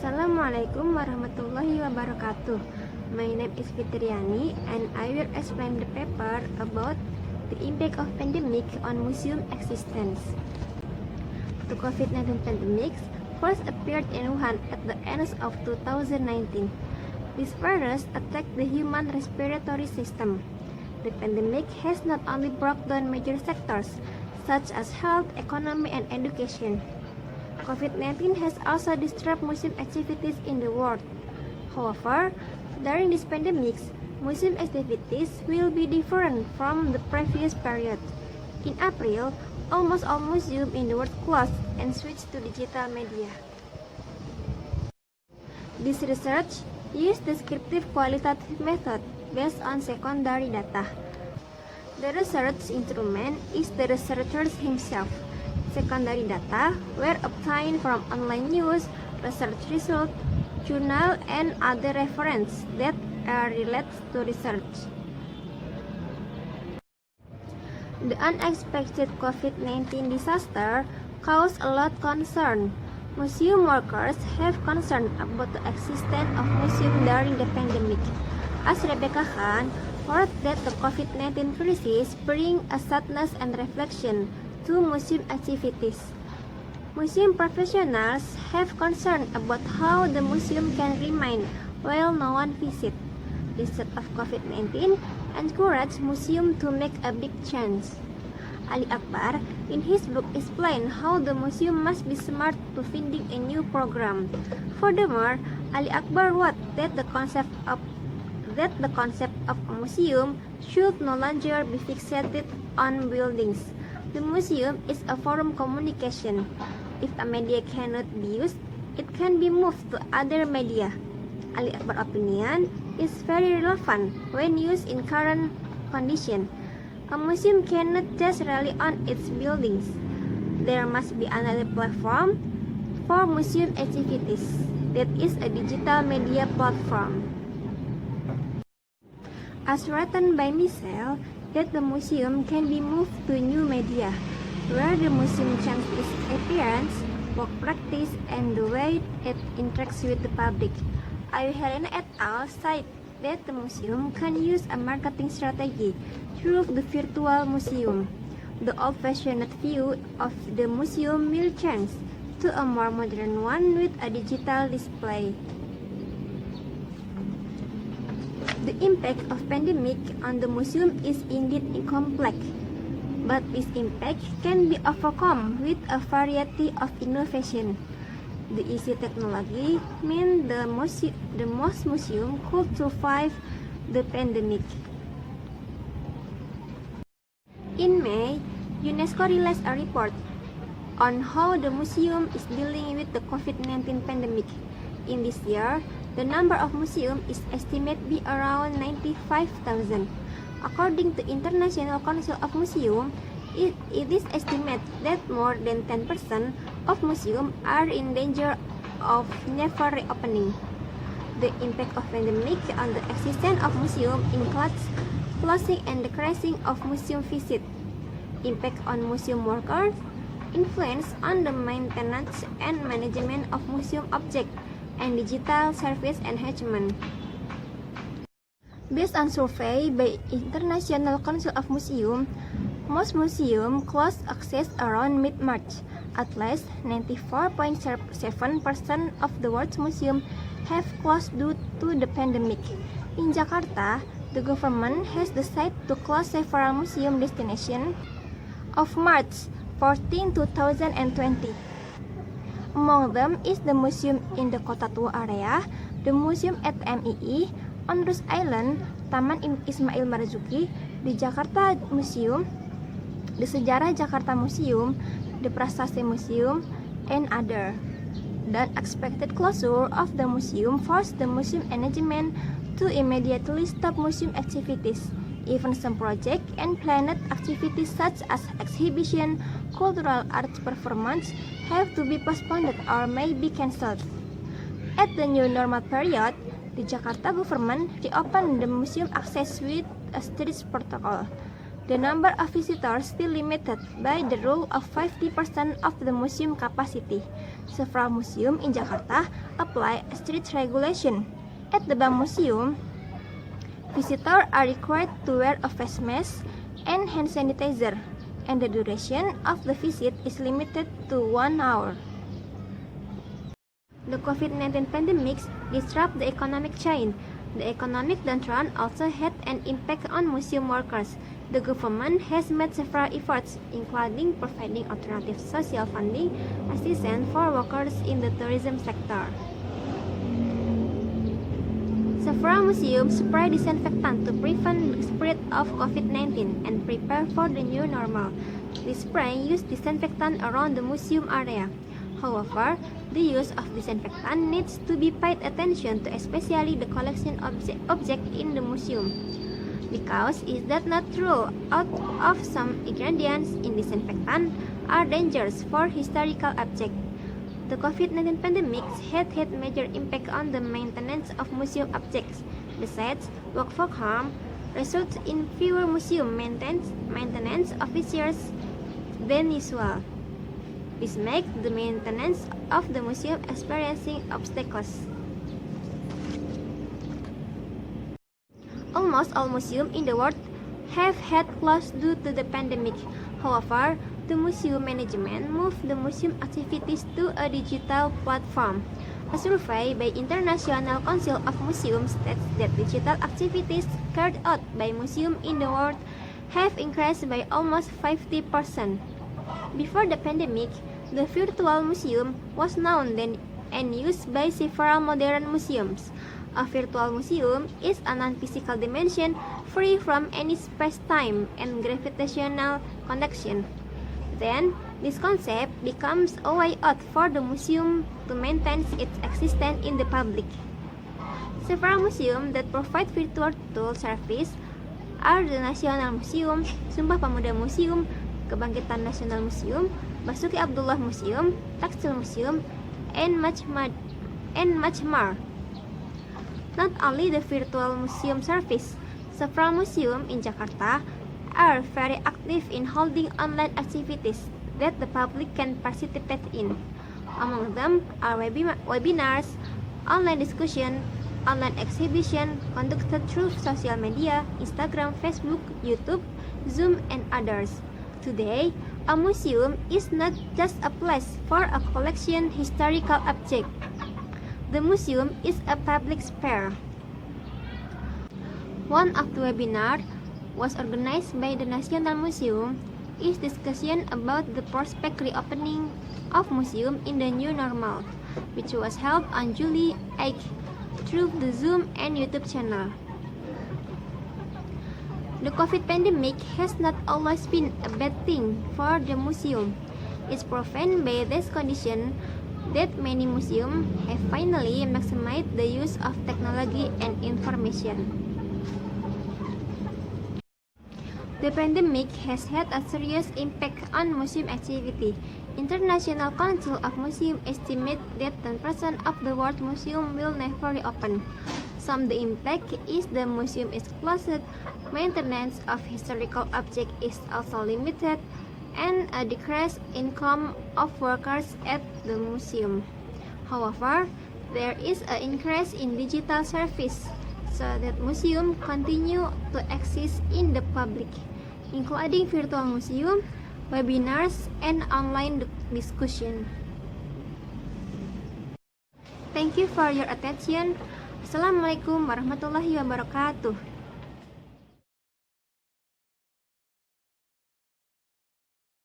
Assalamualaikum warahmatullahi wabarakatuh. My name is Fitriyani and I will explain the paper about the impact of pandemic on museum existence. The COVID-19 pandemic first appeared in Wuhan at the end of 2019. This virus attacked the human respiratory system. The pandemic has not only brought down major sectors such as health, economy, and education. COVID-19 has also disrupted museum activities in the world. However, during this pandemic, museum activities will be different from the previous period. In April, almost all museums in the world closed and switched to digital media. This research used descriptive qualitative method based on secondary data. The research instrument is the researcher himself. Secondary data were obtained from online news, research results, journal, and other references that are related to research. The unexpected COVID-19 disaster caused a lot of concern. Museum workers have concern about the existence of museum during the pandemic. As Rebecca Khan wrote that the COVID-19 crisis brings a sadness and reflection to museum activities. Museum professionals have concern about how the museum can remain while no one visits. The threat of COVID-19 encouraged museum to make a big change. Ali Akbar, in his book, explained how the museum must be smart to finding a new program. Furthermore, Ali Akbar wrote that the concept of a museum should no longer be fixated on buildings. The museum is a forum communication. If a media cannot be used, it can be moved to other media. Ali Akbar's opinion is very relevant when used in current conditions. A museum cannot just rely on its buildings. There must be another platform for museum activities. That is a digital media platform. As written by Michelle, that the museum can be moved to new media, where the museum changes its appearance, work practice, and the way it interacts with the public. Helena et al. Cite that the museum can use a marketing strategy through the virtual museum. The old-fashioned view of the museum will change to a more modern one with a digital display. The impact of pandemic on the museum is indeed complex, but this impact can be overcome with a variety of innovation. The easy technology means the most museum could survive the pandemic. In May, UNESCO released a report on how the museum is dealing with the COVID-19 pandemic. In this year, the number of museums is estimated to be around 95,000. According to International Council of Museums, it is estimated that more than 10% of museums are in danger of never reopening. The impact of pandemic on the existence of museums includes closing and decreasing of museum visits, impact on museum workers, influence on the maintenance and management of museum objects, and digital service enhancement. Based on survey by International Council of Museums, most museums closed access around mid-March. At least 94.7% of the world's museums have closed due to the pandemic. In Jakarta, the government has decided to close several museum destinations of March 14, 2020. Among them is the museum in the Kota Tua area, the museum at MII, on Rus Island, Taman Ismail Marzuki, the Jakarta Museum, the Sejarah Jakarta Museum, the Prasasti Museum, and other. The unexpected closure of the museum forced the museum management to immediately stop museum activities. Even some projects and planned activities such as exhibition, cultural arts performance have to be postponed or may be cancelled. At the new normal period, the Jakarta government reopened the museum access with a strict protocol. The number of visitors still limited by the rule of 50% of the museum capacity. Several museums in Jakarta apply strict regulation. At the Bank Museum, visitors are required to wear a face mask and hand sanitizer, and the duration of the visit is limited to 1 hour. The COVID-19 pandemic disrupted the economic chain. The economic downturn also had an impact on museum workers. The government has made several efforts, including providing alternative social funding assistance for workers in the tourism sector. Several museums spray disinfectant to prevent the spread of COVID-19 and prepare for the new normal. The spray used disinfectant around the museum area. However, the use of disinfectant needs to be paid attention to, especially the collection object in the museum, because it does not rule out of some ingredients in disinfectant are dangerous for historical objects. The COVID-19 pandemic had major impact on the maintenance of museum objects. Besides, work from home results in fewer museum maintenance officers than usual. This makes the maintenance of the museum experiencing obstacles. Almost all museums in the world have had closed due to the pandemic. However, the museum management moved the museum activities to a digital platform. A survey by International Council of Museums states that digital activities carried out by museums in the world have increased by almost 50%. Before the pandemic, the virtual museum was known and used by several modern museums. A virtual museum is a non-physical dimension free from any space-time and gravitational connection. Then, this concept becomes a way out for the museum to maintain its existence in the public. Several museums that provide virtual tour service are the National Museum, Sumpah Pemuda Museum, Kebangkitan Nasional Museum, Basuki Abdullah Museum, Tekstil Museum, and much more. Not only the virtual museum service, several museums in Jakarta are very active in holding online activities that the public can participate in. Among them are webinars, online discussion, online exhibition conducted through social media, Instagram, Facebook, YouTube, Zoom, and others. Today, a museum is not just a place for a collection historical object. The museum is a public sphere. One of the webinars was organized by the National Museum is discussion about the prospect reopening of museum in the new normal, which was held on July 8 through the Zoom and YouTube channel. The COVID pandemic has not always been a bad thing for the museum. It's proven by this condition that many museums have finally maximized the use of technology and information. The pandemic has had a serious impact on museum activity. International Council of Museums estimate that 10% of the world museum will never reopen. Some the impact is the museum is closed, maintenance of historical objects is also limited, and a decreased income of workers at the museum. However, there is an increase in digital service, so that museums continue to exist in the public, including virtual museum, webinars, and online discussion. Thank you for your attention. Assalamualaikum warahmatullahi wabarakatuh.